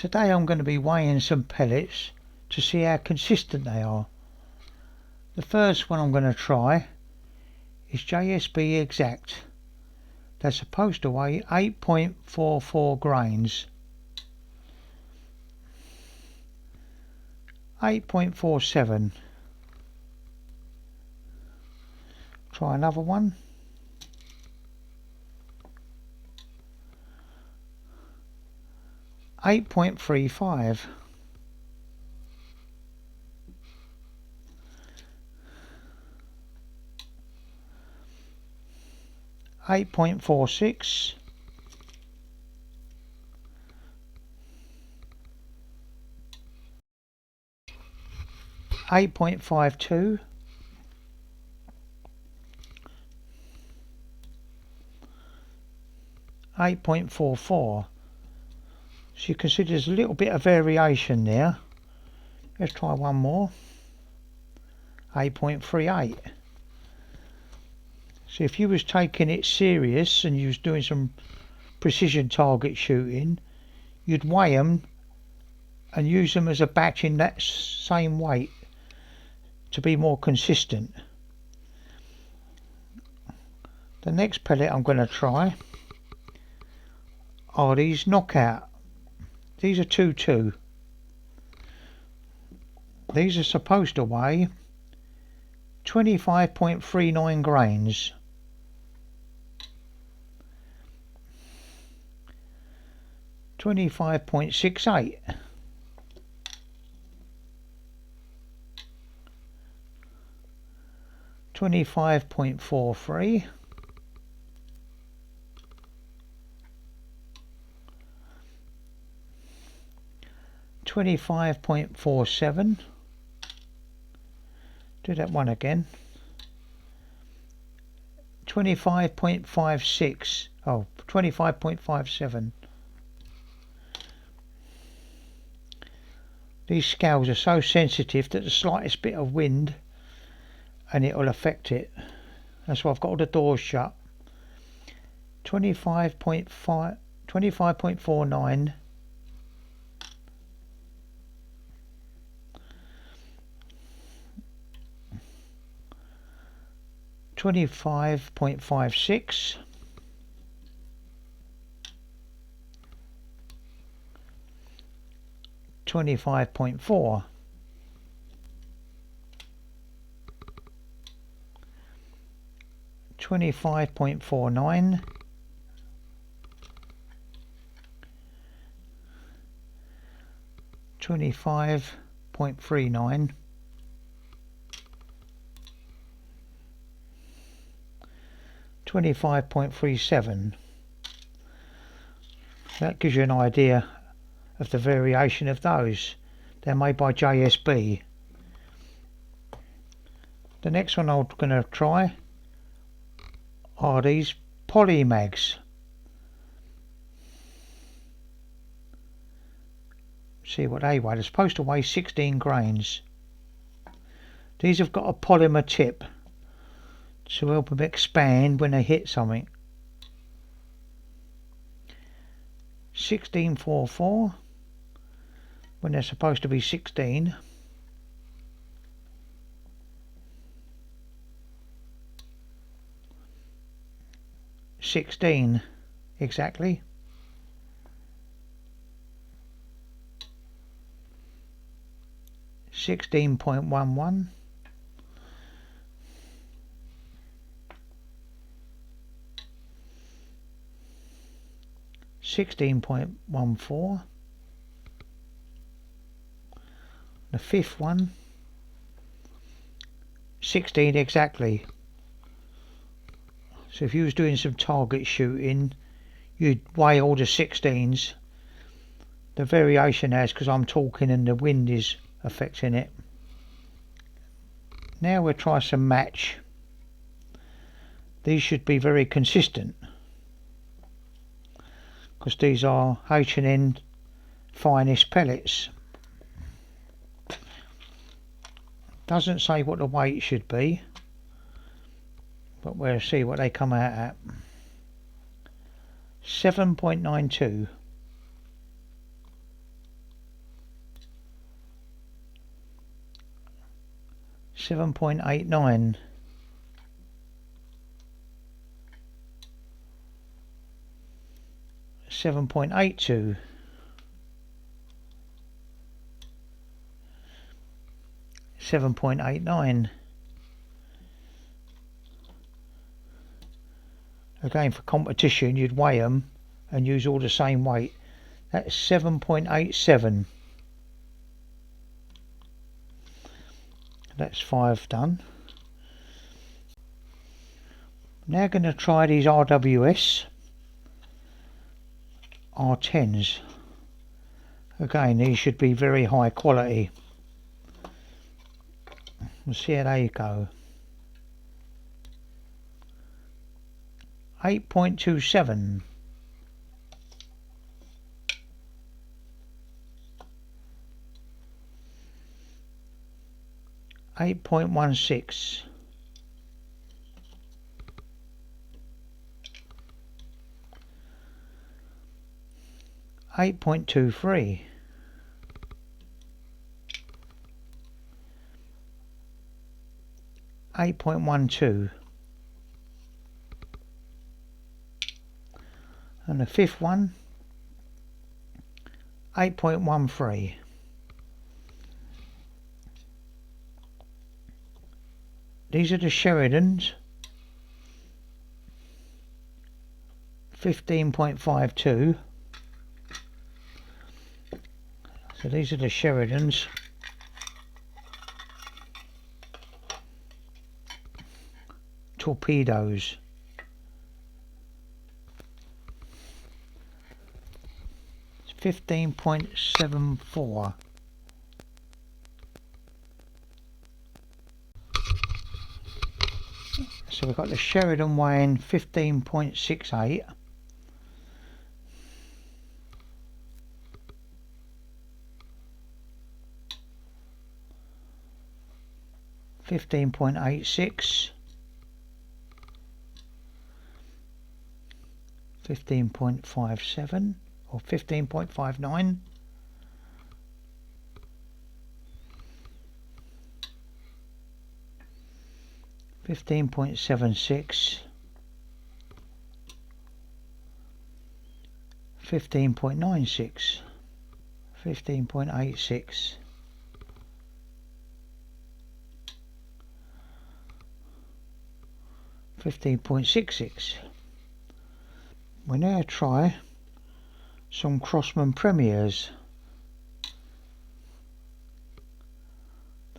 Today I'm going to be weighing some pellets to see how consistent they are. The first one I'm going to try is JSB Exact. They're supposed to weigh 8.44 grains. 8.47. Try another one. 8.35. 8.46. 8.52. 8.44. So you can see there's a little bit of variation there. Let's try one more. 8.38. So if you was taking it serious and you was doing some precision target shooting, you'd weigh them and use them as a batch in that same weight to be more consistent. The next pellet I'm going to try are these knockout. These are 2.2. These are supposed to weigh 25.39 grains. 25.68. 25.43. 25.47. Do that one again. 25.56. Oh, 25.57. These scales are so sensitive that the slightest bit of wind and it will affect it. That's why I've got all the doors shut. 25.5, 25.49. 25.56. 25.4. 25.49. 25.39. 25.37. That gives you an idea of the variation of those. They're made by JSB. The next one I'm going to try are these polymags. See what they weigh. They're supposed to weigh 16 grains. These have got a polymer tip to help them expand when they hit something. 16.44 when they're supposed to be 16. 16 exactly. 16.11. 16.14. The fifth one, 16 exactly. So if you was doing some target shooting, you'd weigh all the 16s. The variation has because I'm talking and the wind is affecting it. Now we'll try some match. These should be very consistent because these are H&N finest pellets. Doesn't say what the weight should be, but we'll see what they come out at. 7.92. 7.89, 7.82, 7.89. Again, for competition you'd weigh them and use all the same weight. That's 7.87. That's 5 done. Now going to try these RWS R10s. Again, these should be very high quality. We'll see how they go. 8.27. 8.16. 8.23. 8.12. And the fifth one, 8.13. These are the Sheridans, 15.52. So these are the Sheridans. Torpedoes. It's 15.74. So we've got the Sheridan weighing 15.68. $15.86, 15.57 or 15.59, 15.76, 15.96, 15.86, 15.66. We now try some Crossman Premiers.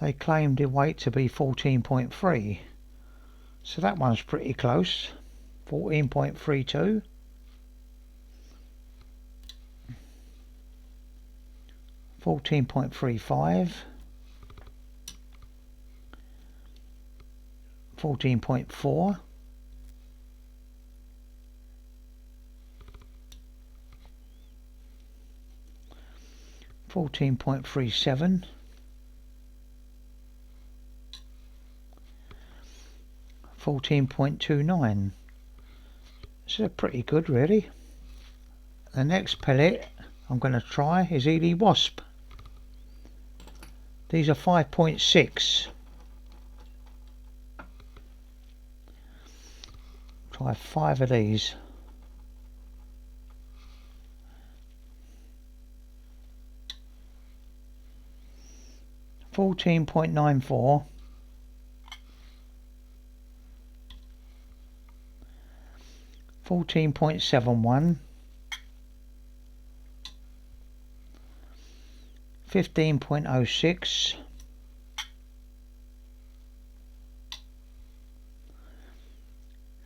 They claimed the weight to be 14.3, so that one's pretty close. 14.32, 14.35, 14.4, 14.37, 14.29. So they're pretty good really. The next pellet I'm going to try is Ely Wasp. These are 5.6. Try 5 of these. $14.94, 14.71, 15.06,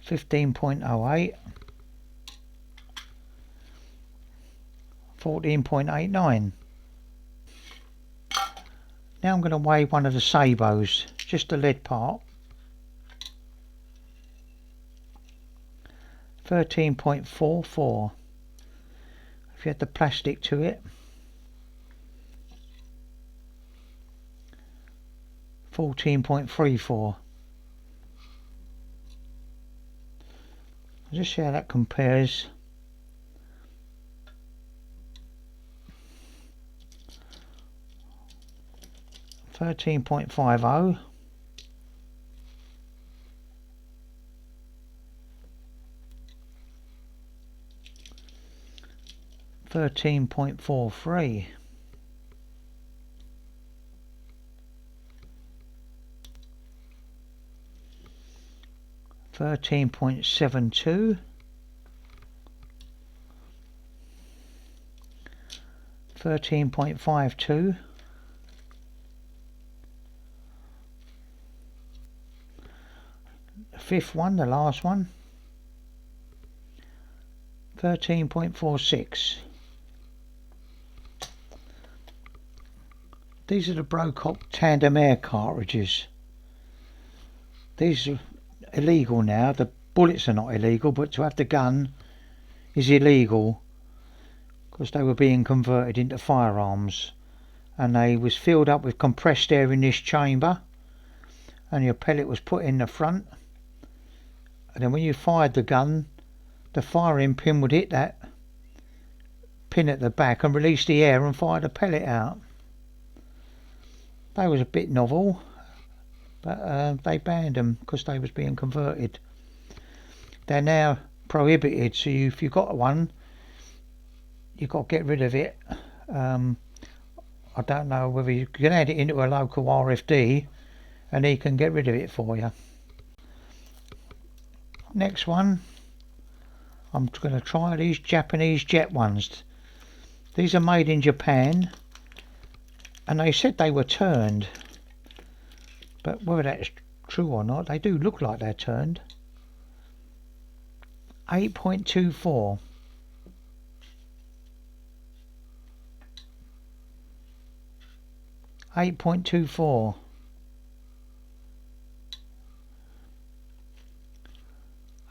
15.08, 14.89. Now I'm going to weigh one of the sabots, just the lead part. 13.44. If you had the plastic to it. 14.34. Just see how that compares. 13.50, 13.43, 13.72, 13.52, 5th one, the last one, 13.46. These are the Brocock tandem air cartridges. These are illegal now. The bullets are not illegal, but to have the gun is illegal because they were being converted into firearms, and they was filled up with compressed air in this chamber, and your pellet was put in the front, and then when you fired the gun, the firing pin would hit that pin at the back and release the air and fire the pellet out. They was a bit novel, but they banned them because they was being converted. They're now prohibited, so if you got one, you've got to get rid of it. I don't know whether you can add it into a local RFD and he can get rid of it for you. Next one, I'm going to try these Japanese jet ones. These are made in Japan, and they said they were turned, but whether that's true or not, they do look like they're turned. 8.24, 8.24,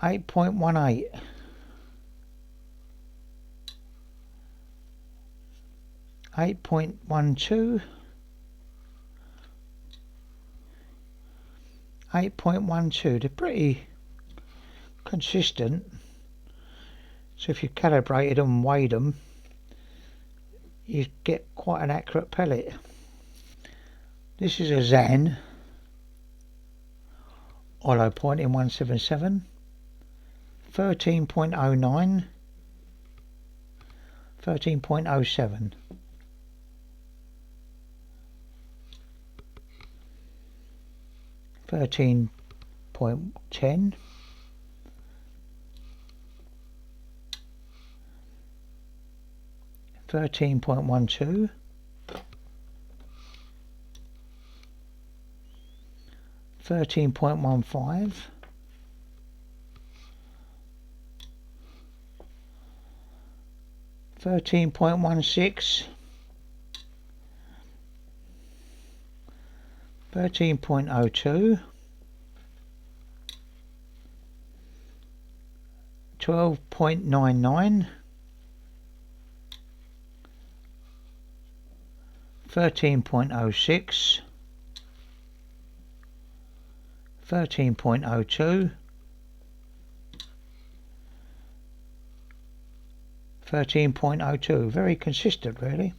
8.18, 8.12, 8.12. They're pretty consistent, so if you calibrated them and weighed them, you get quite an accurate pellet. This is a Zan hollow point in 177, 13.09, 13.07, 13.10, 13.12, 13.15, 13.16, 13.02, 12.99, 13.06, 13.02, 13.02. Very consistent, really.